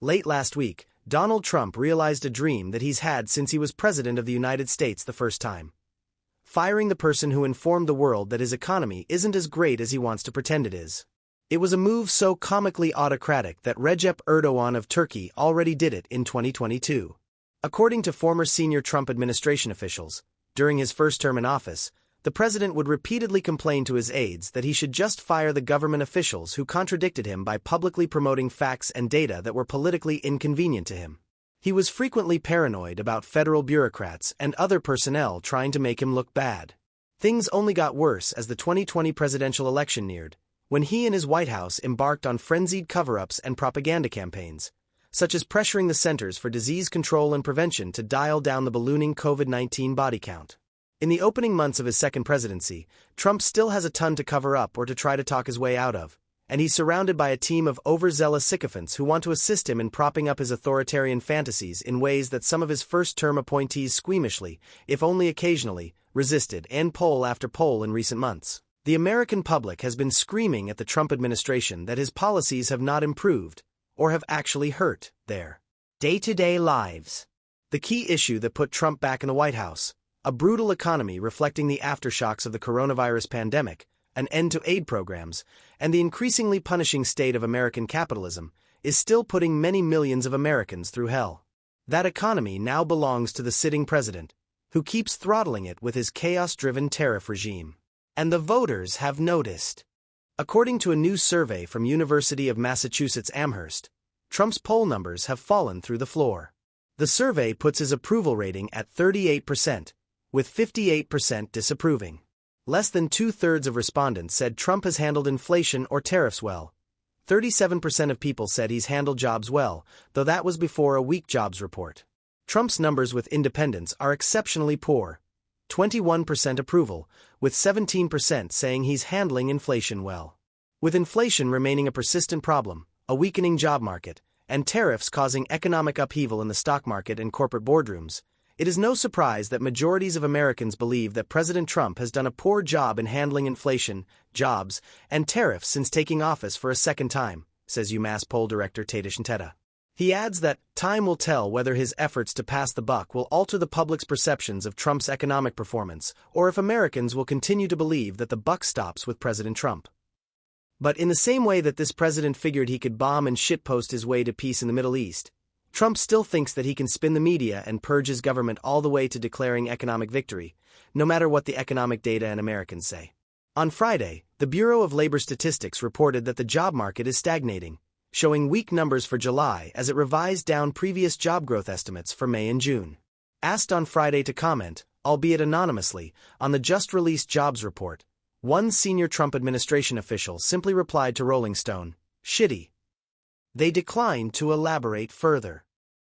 Late last week, Donald Trump realized a dream that he's had since he was President of the United States the first time. Firing the person who informed the world that his economy isn't as great as he wants to pretend it is. It was a move so comically autocratic that Recep Erdogan of Turkey already did it in 2022. According to former senior Trump administration officials, during his first term in office, the president would repeatedly complain to his aides that he should just fire the government officials who contradicted him by publicly promoting facts and data that were politically inconvenient to him. He was frequently paranoid about federal bureaucrats and other personnel trying to make him look bad. Things only got worse as the 2020 presidential election neared, when he and his White House embarked on frenzied cover-ups and propaganda campaigns, such as pressuring the Centers for Disease Control and Prevention to dial down the ballooning COVID-19 body count. In the opening months of his second presidency, Trump still has a ton to cover up or to try to talk his way out of, and he's surrounded by a team of overzealous sycophants who want to assist him in propping up his authoritarian fantasies in ways that some of his first-term appointees squeamishly, if only occasionally, resisted, and poll after poll in recent months. The American public has been screaming at the Trump administration that his policies have not improved, or have actually hurt, their day-to-day lives. The key issue that put Trump back in the White House, a brutal economy reflecting the aftershocks of the coronavirus pandemic, an end to aid programs, and the increasingly punishing state of American capitalism, is still putting many millions of Americans through hell. That economy now belongs to the sitting president, who keeps throttling it with his chaos-driven tariff regime. And the voters have noticed. According to a new survey from University of Massachusetts Amherst, Trump's poll numbers have fallen through the floor. The survey puts his approval rating at 38%, with 58% disapproving. Less than two-thirds of respondents said Trump has handled inflation or tariffs well. 37% of people said he's handled jobs well, though that was before a weak jobs report. Trump's numbers with independents are exceptionally poor. 21% approval, with 17% saying he's handling inflation well. With inflation remaining a persistent problem, a weakening job market, and tariffs causing economic upheaval in the stock market and corporate boardrooms, it is no surprise that majorities of Americans believe that President Trump has done a poor job in handling inflation, jobs, and tariffs since taking office for a second time, says UMass poll director Tadish Nteta. He adds that time will tell whether his efforts to pass the buck will alter the public's perceptions of Trump's economic performance, or if Americans will continue to believe that the buck stops with President Trump. But in the same way that this president figured he could bomb and shitpost his way to peace in the Middle East, Trump still thinks that he can spin the media and purge his government all the way to declaring economic victory, no matter what the economic data and Americans say. On Friday, the Bureau of Labor Statistics reported that the job market is stagnating, showing weak numbers for July as it revised down previous job growth estimates for May and June. Asked on Friday to comment, albeit anonymously, on the just-released jobs report, one senior Trump administration official simply replied to Rolling Stone, "Shitty." They declined to elaborate further.